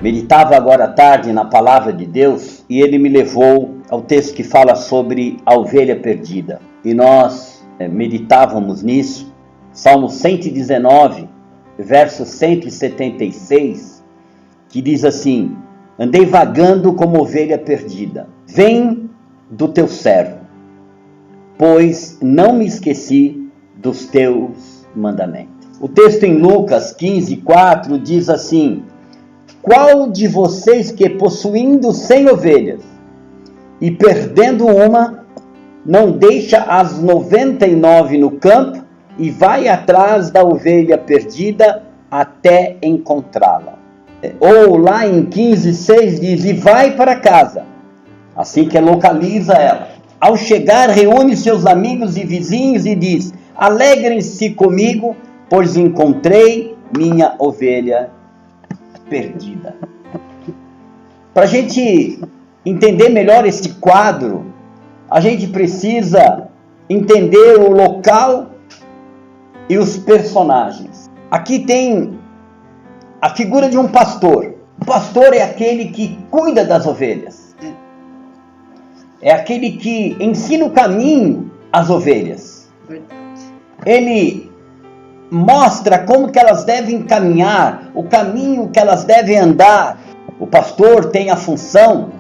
meditava agora à tarde na palavra de Deus e ele me levou ao texto que fala sobre a ovelha perdida. E nós meditávamos nisso, Salmo 119, verso 176, que diz assim: andei vagando como ovelha perdida, vem do teu servo, pois não me esqueci dos teus mandamentos. O texto em Lucas 15:4 diz assim: qual de vocês que, possuindo 100 ovelhas e perdendo uma, não deixa as 99 no campo e vai atrás da ovelha perdida até encontrá-la? Ou lá em 15:6 diz: e vai para casa, assim que localiza ela. Ao chegar, reúne seus amigos e vizinhos e diz: alegrem-se comigo, pois encontrei minha ovelha perdida. Para a gente entender melhor este quadro, a gente precisa entender o local e os personagens. Aqui tem a figura de um pastor. O pastor é aquele que cuida das ovelhas. É aquele que ensina o caminho às ovelhas. Ele mostra como que elas devem caminhar, o caminho que elas devem andar. O pastor tem a função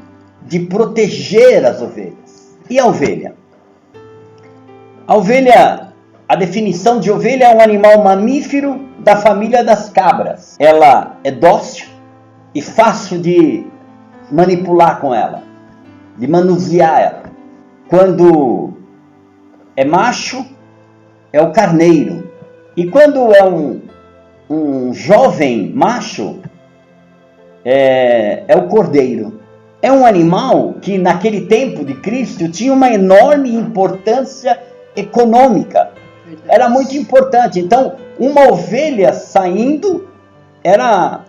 de proteger as ovelhas. E a ovelha? A ovelha, a definição de ovelha é um animal mamífero da família das cabras. Ela é dócil e fácil de manipular com ela, de manusear ela. Quando é macho, é o carneiro. E quando é um jovem macho, é o cordeiro. É um animal que naquele tempo de Cristo tinha uma enorme importância econômica. Era muito importante. Então, uma ovelha saindo era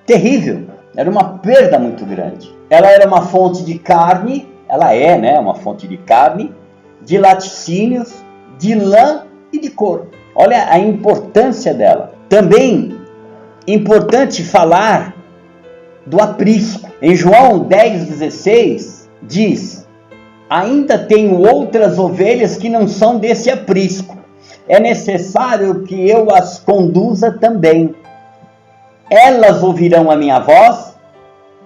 terrível. Era uma perda muito grande. Ela era uma fonte de carne, ela é, né, uma fonte de carne, de laticínios, de lã e de couro. Olha a importância dela. Também importante falar do aprisco. Em João 10,16 diz: ainda tenho outras ovelhas que não são desse aprisco. É necessário que eu as conduza também. Elas ouvirão a minha voz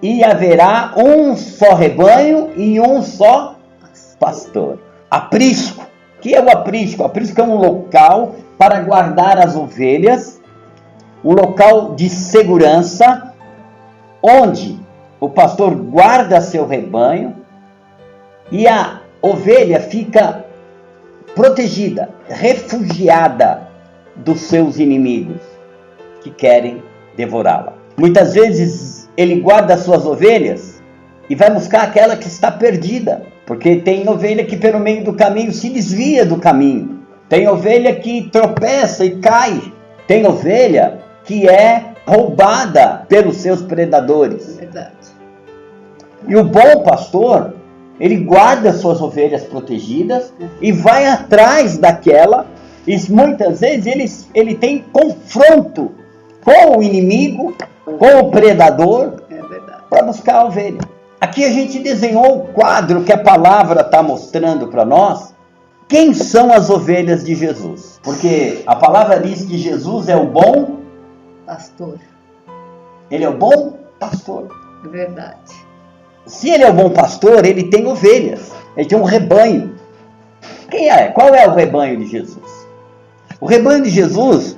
e haverá um só rebanho e um só pastor. Aprisco. O que é o aprisco? O aprisco é um local para guardar as ovelhas, um local de segurança, onde o pastor guarda seu rebanho e a ovelha fica protegida, refugiada dos seus inimigos que querem devorá-la. Muitas vezes ele guarda as suas ovelhas e vai buscar aquela que está perdida, porque tem ovelha que pelo meio do caminho se desvia do caminho. Tem ovelha que tropeça e cai. Tem ovelha que é roubada pelos seus predadores. Verdade. E o bom pastor, ele guarda suas ovelhas protegidas e vai atrás daquela. E muitas vezes ele tem confronto com o inimigo, com o predador, para buscar a ovelha. Aqui a gente desenhou o quadro que a palavra está mostrando para nós. Quem são as ovelhas de Jesus? Porque a palavra diz que Jesus é o bom pastor. Ele é o bom pastor. É verdade. Se ele é o bom pastor, ele tem ovelhas. Ele tem um rebanho. Quem é? Qual é o rebanho de Jesus? O rebanho de Jesus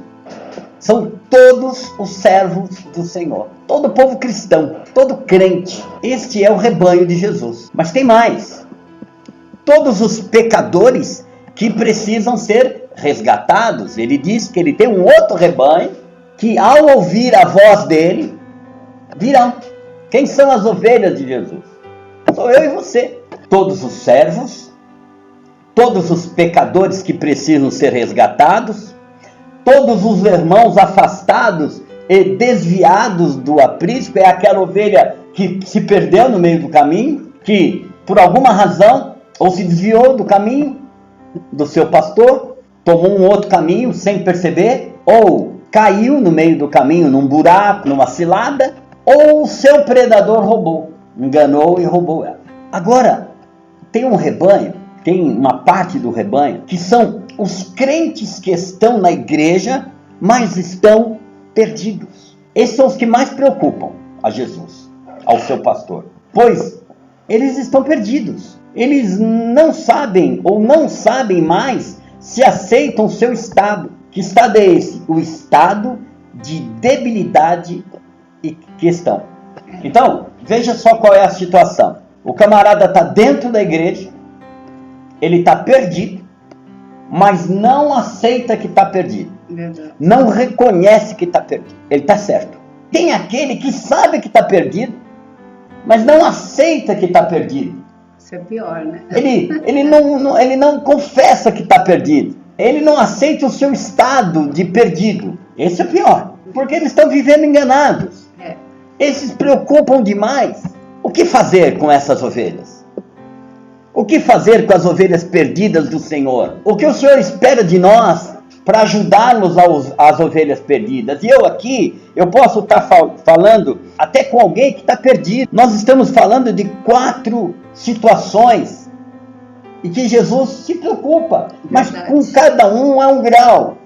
são todos os servos do Senhor. Todo povo cristão, todo crente. Este é o rebanho de Jesus. Mas tem mais. Todos os pecadores que precisam ser resgatados. Ele diz que ele tem um outro rebanho que, ao ouvir a voz dele, virão. Quem são as ovelhas de Jesus? Sou eu e você. Todos os servos, todos os pecadores que precisam ser resgatados, todos os irmãos afastados e desviados do aprisco. É aquela ovelha que se perdeu no meio do caminho, que por alguma razão ou se desviou do caminho do seu pastor, tomou um outro caminho sem perceber, ou caiu no meio do caminho num buraco, numa cilada, ou o seu predador roubou, enganou e roubou ela. Agora, tem um rebanho, tem uma parte do rebanho, que são os crentes que estão na igreja, mas estão perdidos. Esses são os que mais preocupam a Jesus, ao seu pastor, pois eles estão perdidos. Eles não sabem ou não sabem mais se aceitam o seu estado. Que estado é esse? O estado de debilidade e questão. Então, veja só qual é a situação. O camarada está dentro da igreja, ele está perdido, mas não aceita que está perdido. Verdade. Não reconhece que está perdido. Ele está certo. Tem aquele que sabe que está perdido, mas não aceita que está perdido. Isso é pior, né? Ele não confessa que está perdido. Ele não aceita o seu estado de perdido. Esse é o pior, porque eles estão vivendo enganados. Esses preocupam demais. O que fazer com essas ovelhas? O que fazer com as ovelhas perdidas do Senhor? O que o Senhor espera de nós para ajudarmos as ovelhas perdidas? E eu posso estar falando até com alguém que está perdido. Nós estamos falando de 4 situações e que Jesus se preocupa, mas com cada um é um grau.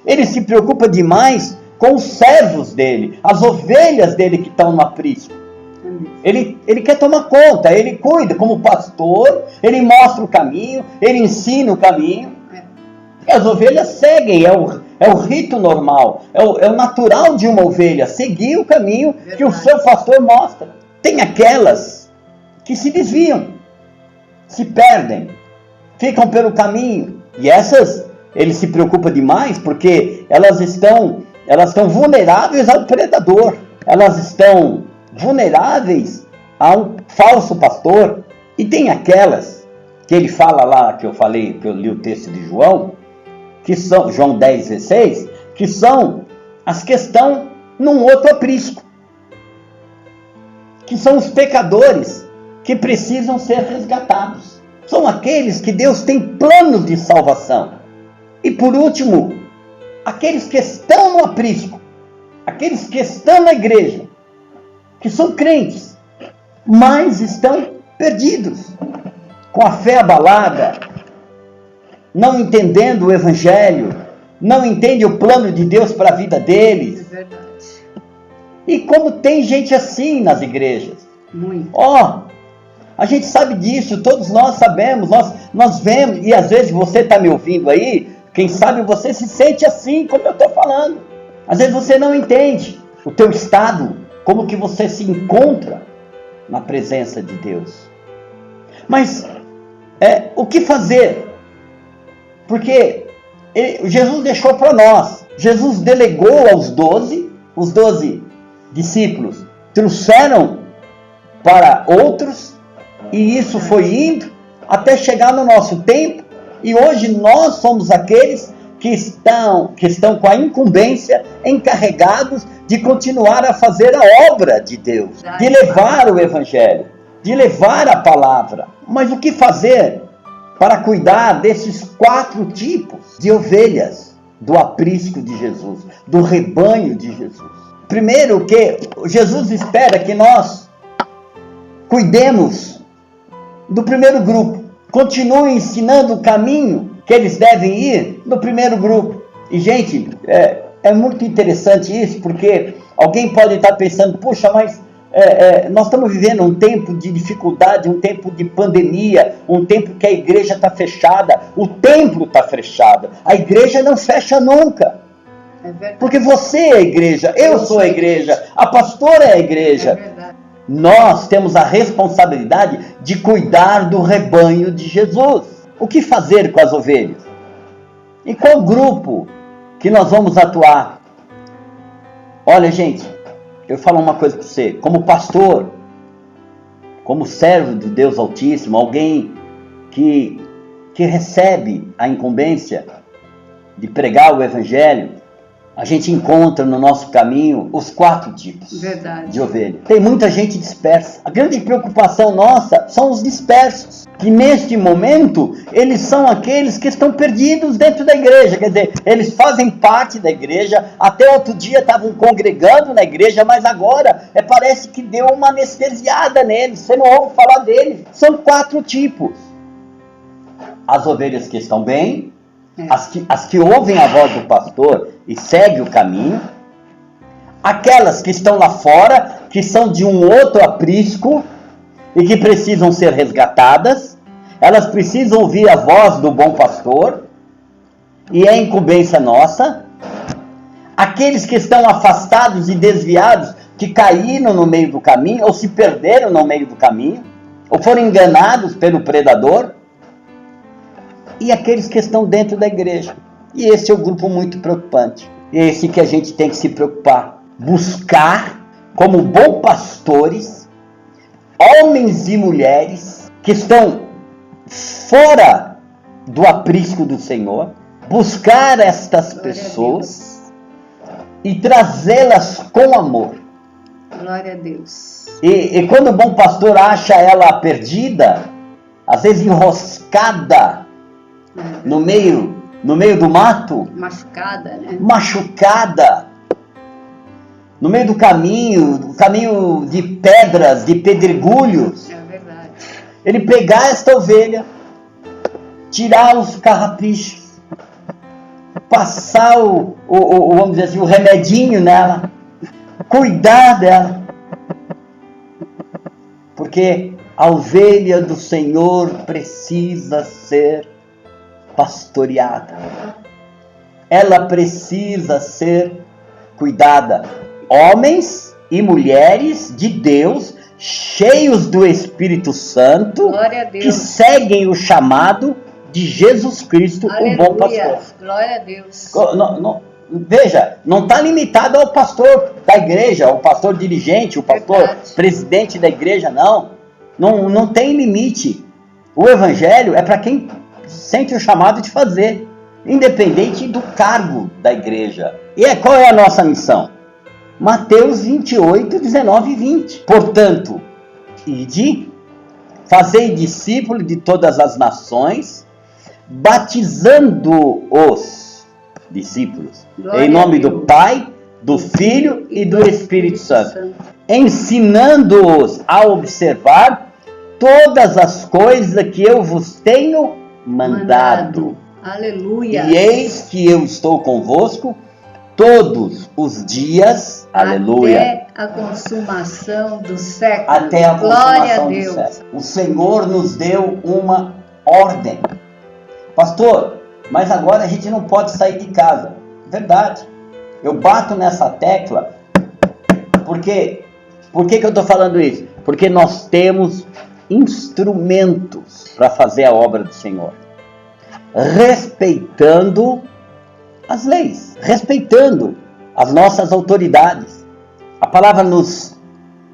Ele se preocupa demais com os servos dele, as ovelhas dele que estão no aprisco. Ele quer tomar conta, ele cuida como pastor, ele mostra o caminho, ele ensina o caminho. E as ovelhas seguem, é o rito normal, é o natural de uma ovelha, seguir o caminho que o seu pastor mostra. Tem aquelas que se desviam, se perdem, ficam pelo caminho. E essas, ele se preocupa demais porque elas estão vulneráveis ao predador. Elas estão vulneráveis a um falso pastor. E tem aquelas que ele fala lá, que eu li o texto de João, que são João 10:16, que são as que estão num outro aprisco, que são os pecadores que precisam ser resgatados. São aqueles que Deus tem planos de salvação. E por último, aqueles que estão no aprisco, aqueles que estão na igreja, que são crentes, mas estão perdidos, com a fé abalada, não entendendo o evangelho, não entendem o plano de Deus para a vida deles. É verdade. E como tem gente assim nas igrejas? Muito. A gente sabe disso, todos nós sabemos, nós vemos, e às vezes você está me ouvindo aí, quem sabe você se sente assim, como eu estou falando. Às vezes você não entende o teu estado, como que você se encontra na presença de Deus. Mas o que fazer? Porque Jesus deixou para nós. Jesus delegou aos 12, os 12 discípulos trouxeram para outros, e isso foi indo até chegar no nosso tempo, e hoje nós somos aqueles que estão com a incumbência, encarregados de continuar a fazer a obra de Deus, de levar o evangelho, de levar a palavra. Mas o que fazer para cuidar desses 4 tipos de ovelhas do aprisco de Jesus, do rebanho de Jesus? Primeiro, que Jesus espera que nós cuidemos do primeiro grupo, continue ensinando o caminho que eles devem ir no primeiro grupo. E gente, é muito interessante isso, porque alguém pode estar pensando, puxa, mas nós estamos vivendo um tempo de dificuldade, um tempo de pandemia, um tempo que a igreja está fechada, o templo está fechado, a igreja não fecha nunca. É verdade. Porque você é a igreja, eu sou a igreja, a pastora é a igreja. É verdade. Nós temos a responsabilidade de cuidar do rebanho de Jesus. O que fazer com as ovelhas? Em qual grupo que nós vamos atuar? Olha, gente, eu falo uma coisa para você. Como pastor, como servo de Deus Altíssimo, alguém que recebe a incumbência de pregar o evangelho, a gente encontra no nosso caminho os 4 tipos de ovelha. Tem muita gente dispersa. A grande preocupação nossa são os dispersos. que neste momento eles são aqueles que estão perdidos dentro da igreja. Quer dizer, eles fazem parte da igreja, até outro dia estavam congregando na igreja, mas agora parece que deu uma anestesiada neles, você não ouve falar deles. São 4 tipos. As ovelhas que estão bem, as que ouvem a voz do pastor e seguem o caminho, aquelas que estão lá fora, que são de um outro aprisco e que precisam ser resgatadas, elas precisam ouvir a voz do bom pastor, e é incumbência nossa. Aqueles que estão afastados e desviados, que caíram no meio do caminho, ou se perderam no meio do caminho, ou foram enganados pelo predador, e aqueles que estão dentro da igreja. E esse é um grupo muito preocupante. E é esse que a gente tem que se preocupar. Buscar, como bons pastores, homens e mulheres que estão fora do aprisco do Senhor, buscar estas pessoas e trazê-las com amor. Glória a Deus. E quando o bom pastor acha ela perdida, às vezes enroscada no meio do mato, machucada, né? Machucada, no meio do caminho de pedras, de pedregulhos. É verdade. Ele pegar esta ovelha, tirar os carrapichos, passar vamos dizer assim, o remedinho nela, cuidar dela. Porque a ovelha do Senhor precisa ser pastoreada. Ela precisa ser cuidada. Homens e mulheres de Deus, cheios do Espírito Santo, que seguem o chamado de Jesus Cristo, o bom pastor. Glória a Deus. Veja, não está limitado ao pastor da igreja, ao pastor dirigente, o pastor presidente da igreja, não. Não tem limite. O evangelho é para quem sente o chamado de fazer, independente do cargo da igreja. E qual é a nossa missão? Mateus 28, 19 e 20. Portanto, ide, fazei discípulos de todas as nações, batizando os discípulos em nome do Pai, do Filho e do Espírito Santo, ensinando-os a observar todas as coisas que eu vos tenho mandado. Aleluia. E eis que eu estou convosco todos os dias, aleluia, até a consumação do século. Até a Glória consumação a Deus. do século. O Senhor nos deu uma ordem. Pastor, mas agora a gente não pode sair de casa. Verdade. Eu bato nessa tecla. Por que eu estou falando isso? Porque nós temos instrumentos para fazer a obra do Senhor. Respeitando as leis, respeitando as nossas autoridades. A palavra nos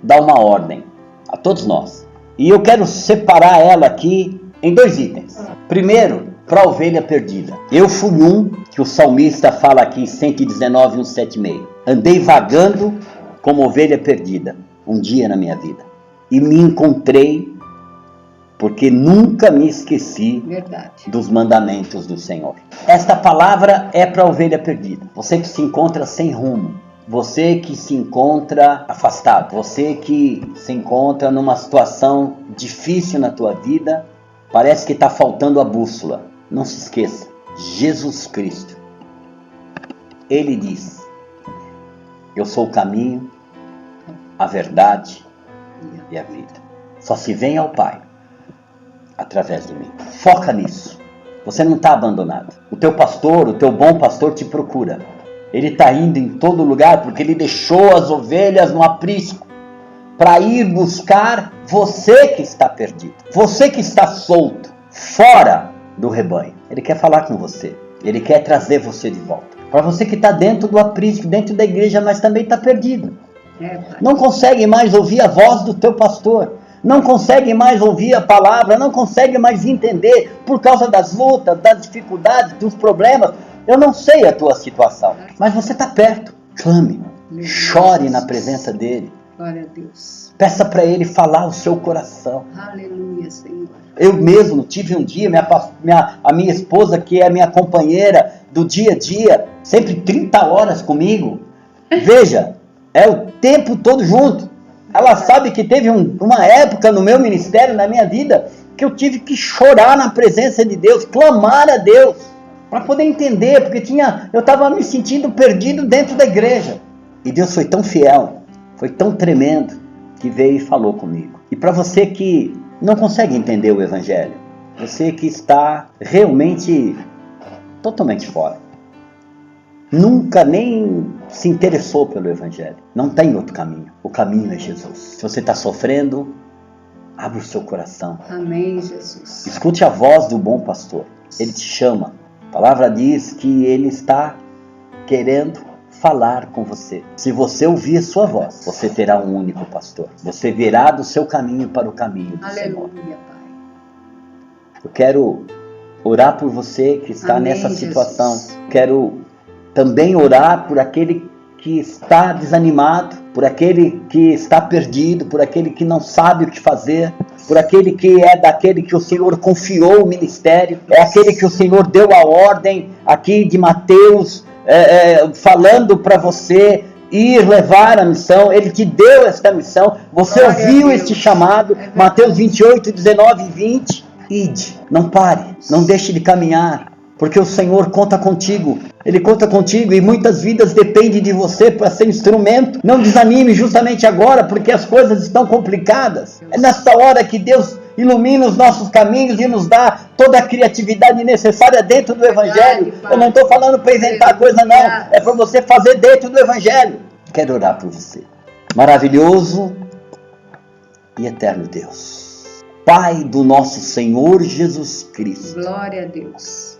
dá uma ordem a todos nós. E eu quero separar ela aqui em 2 itens. Primeiro, para a ovelha perdida. Eu fui que o salmista fala aqui em 119, 176. Andei vagando como ovelha perdida um dia na minha vida. E me encontrei porque nunca me esqueci dos mandamentos do Senhor. Esta palavra é para a ovelha perdida. Você que se encontra sem rumo. Você que se encontra afastado. Você que se encontra numa situação difícil na tua vida. Parece que está faltando a bússola. Não se esqueça. Jesus Cristo. Ele diz: eu sou o caminho, a verdade e a vida. Só se vem ao Pai através de mim. Foca nisso. Você não está abandonado. O teu pastor, o teu bom pastor te procura. Ele está indo em todo lugar porque ele deixou as ovelhas no aprisco para ir buscar você que está perdido. Você que está solto, fora do rebanho. Ele quer falar com você. Ele quer trazer você de volta. Para você que está dentro do aprisco, dentro da igreja, mas também está perdido. Não consegue mais ouvir a voz do teu pastor. Não consegue mais ouvir a palavra, não consegue mais entender por causa das lutas, das dificuldades, dos problemas. Eu não sei a tua situação, mas você está perto. Clame, chore na presença dele. Glória a Deus. Peça para Ele falar o seu coração. Aleluia, Senhor. Eu mesmo tive um dia, a minha esposa, que é a minha companheira do dia a dia, sempre 30 horas comigo. Veja, é o tempo todo junto. Ela sabe que teve uma época no meu ministério, na minha vida, que eu tive que chorar na presença de Deus, clamar a Deus, para poder entender, porque eu estava me sentindo perdido dentro da igreja. E Deus foi tão fiel, foi tão tremendo, que veio e falou comigo. E para você que não consegue entender o Evangelho, você que está realmente totalmente fora, nunca nem se interessou pelo Evangelho, não tem outro caminho. O caminho é Jesus. Se você está sofrendo, abra o seu coração. Amém, Jesus. Escute a voz do bom pastor. Ele te chama. A palavra diz que ele está querendo falar com você. Se você ouvir a sua voz, você terá um único pastor. Você virá do seu caminho para o caminho do Senhor. Aleluia, Pai. Eu quero orar por você que está Amém, nessa situação. Jesus. Quero também orar por aquele que está desanimado, por aquele que está perdido, por aquele que não sabe o que fazer, por aquele que é daquele que o Senhor confiou o ministério, é aquele que o Senhor deu a ordem aqui de Mateus, falando para você ir levar a missão. Ele te deu esta missão, você ouviu este chamado, Mateus 28, 19 e 20. Ide, não pare, não deixe de caminhar, porque o Senhor conta contigo. Ele conta contigo e muitas vidas dependem de você para ser instrumento. Não desanime justamente agora, porque as coisas estão complicadas. É nessa hora que Deus ilumina os nossos caminhos e nos dá toda a criatividade necessária dentro do Evangelho. Eu não estou falando para inventar coisa não, é para você fazer dentro do Evangelho. Quero orar por você. Maravilhoso e eterno Deus, Pai do nosso Senhor Jesus Cristo. Glória a Deus.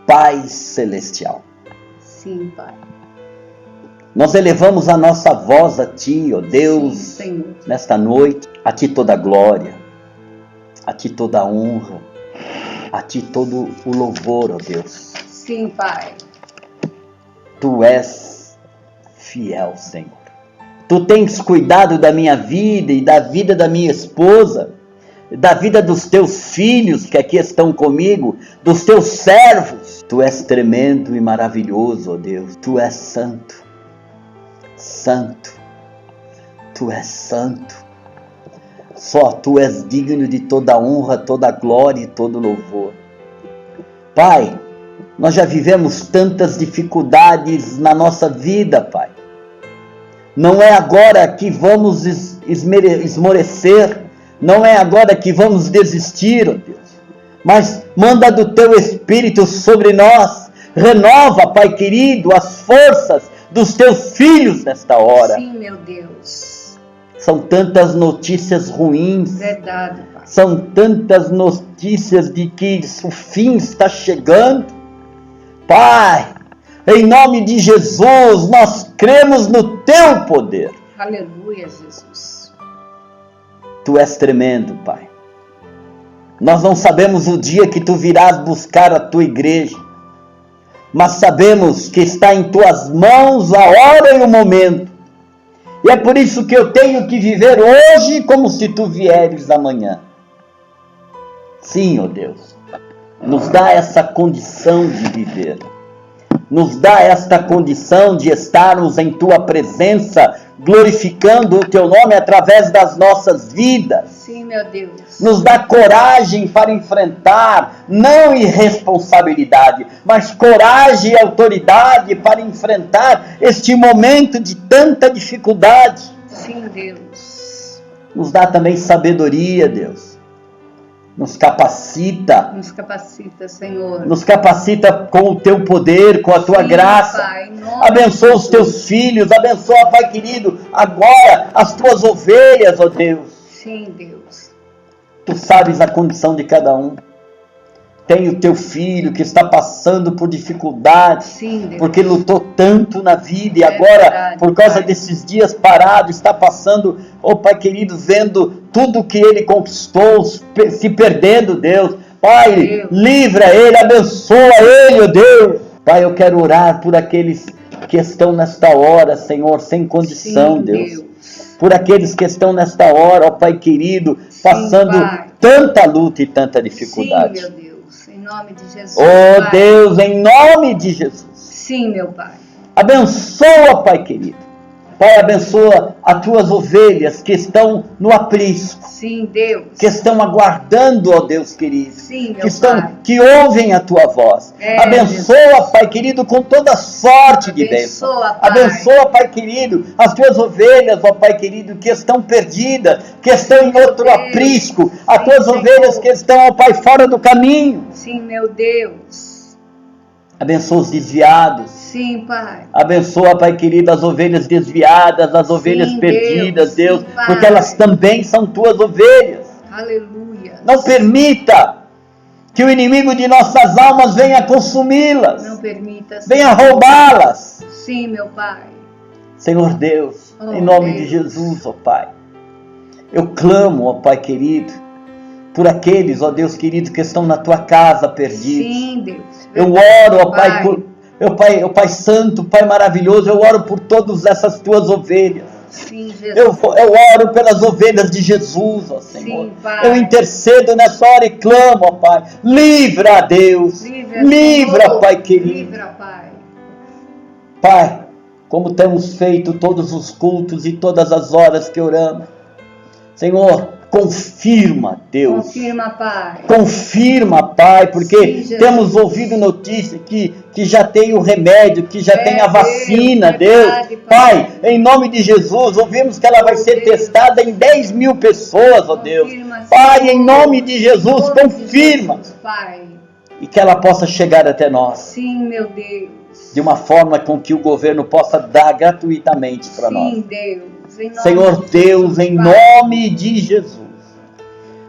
Pai Celestial. Sim, Pai. Nós elevamos a nossa voz a Ti, ó Deus, Sim, Senhor. nesta noite. A Ti toda a glória, a Ti toda a honra, a Ti todo o louvor, ó Deus. Sim, Pai. Tu és fiel, Senhor. Tu tens cuidado da minha vida e da vida da minha esposa, da vida dos teus filhos que aqui estão comigo, dos teus servos. Tu és tremendo e maravilhoso, ó Deus. Tu és santo, santo. Tu és santo. Só Tu és digno de toda honra, toda glória e todo louvor. Pai, nós já vivemos tantas dificuldades na nossa vida, Pai. Não é agora que vamos esmorecer, não é agora que vamos desistir, ó Deus. Mas manda do Teu Espírito sobre nós, renova, Pai querido, as forças dos Teus filhos nesta hora. Sim, meu Deus. São tantas notícias ruins. Verdade, Pai. São tantas notícias de que o fim está chegando. Pai, em nome de Jesus, nós cremos no Teu poder. Aleluia, Jesus. Tu és tremendo, Pai. Nós não sabemos o dia que Tu virás buscar a Tua igreja, mas sabemos que está em Tuas mãos a hora e o momento. E é por isso que eu tenho que viver hoje como se Tu vieres amanhã. Sim, ó Deus, nos dá essa condição de viver. Nos dá esta condição de estarmos em Tua presença, glorificando o Teu nome através das nossas vidas. Sim, meu Deus. Nos dá coragem para enfrentar, não irresponsabilidade, mas coragem e autoridade para enfrentar este momento de tanta dificuldade. Sim, Deus. Nos dá também sabedoria, Deus. Nos capacita. Nos capacita, Senhor. Nos capacita com o Teu poder, com a Tua Sim, graça. Pai, em nome Abençoa de os Teus filhos, abençoa, Pai querido, agora as Tuas ovelhas, ó Deus. Sim, Deus. Tu sabes a condição de cada um. Tem o teu filho que está passando por dificuldades, Sim, Deus. porque lutou tanto na vida e É agora, verdade, por causa Pai. desses dias parado, está passando, oh Pai querido, vendo tudo que ele conquistou, se perdendo, Deus. Pai, Deus. livra ele, abençoa ele, oh Deus. Pai, eu quero orar por aqueles que estão nesta hora, Senhor, sem condição, Sim, Deus. por aqueles que estão nesta hora, ó Pai querido, passando Pai. tanta luta e tanta dificuldade. Sim, meu Deus, em nome de Jesus. Oh Pai. Deus, em nome de Jesus. Sim, meu Pai. Abençoa, Pai querido. Pai, abençoa as tuas ovelhas que estão no aprisco. Sim, Deus. Que estão aguardando, ó Deus querido. Sim, meu Pai. Que ouvem a tua voz. Abençoa, Jesus. Pai querido, com toda sorte de bênção. Pai. Abençoa, Pai querido, as tuas ovelhas, ó Pai querido, que estão perdidas, que estão em outro aprisco. As tuas ovelhas que estão, ó Pai, fora do caminho. Sim, meu Deus. Abençoa os desviados. Sim, Pai. Abençoa, Pai querido, as ovelhas desviadas, as ovelhas perdidas, Deus, sim, porque elas também são tuas ovelhas. Aleluia. Não permita que o inimigo de nossas almas venha consumi-las. Não permita. Venha roubá-las. Sim, meu Pai. Senhor Deus, em nome de Jesus, ó Pai, eu clamo, ó Pai querido, por aqueles, ó Deus querido, que estão na tua casa perdidos. Sim, Deus. Eu oro, ó Pai, ó Pai Santo, Pai maravilhoso, eu oro por todas essas tuas ovelhas. Sim, Jesus. Eu oro pelas ovelhas de Jesus, ó Senhor. Sim, Pai. Eu intercedo nessa hora e clamo, ó Pai. Livra, Deus. Livra, Pai querido. Livra, Pai. Pai, como temos feito todos os cultos e todas as horas que oramos. Senhor, confirma, Deus. Confirma, Pai. Confirma, Pai, porque Sim, temos ouvido notícia que já tem o remédio, que já tem a vacina, verdade, Deus. Pai, em nome de Jesus, ouvimos que ela vai ser testada em 10 mil pessoas, ó Deus. Pai, em nome de Jesus, confirma. Pai. E que ela possa chegar até nós. Sim, meu Deus. De uma forma com que o governo possa dar gratuitamente para nós. Sim, Deus. Senhor Deus, em nome de Jesus.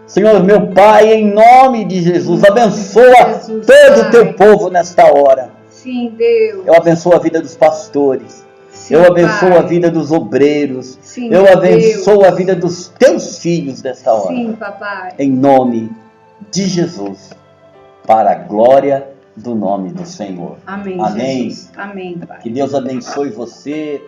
Senhor, meu Pai, em nome de Jesus, abençoa todo o teu povo nesta hora. Sim, Deus. Eu abençoo a vida dos pastores. Sim, eu abençoo Pai. a vida dos obreiros. Sim, eu abençoo Deus. a vida dos teus filhos nesta hora. Sim, papai. Em nome de Jesus. Para a glória do nome do Senhor. Amém. Amém. Jesus. Amém, Pai. Que Deus abençoe você.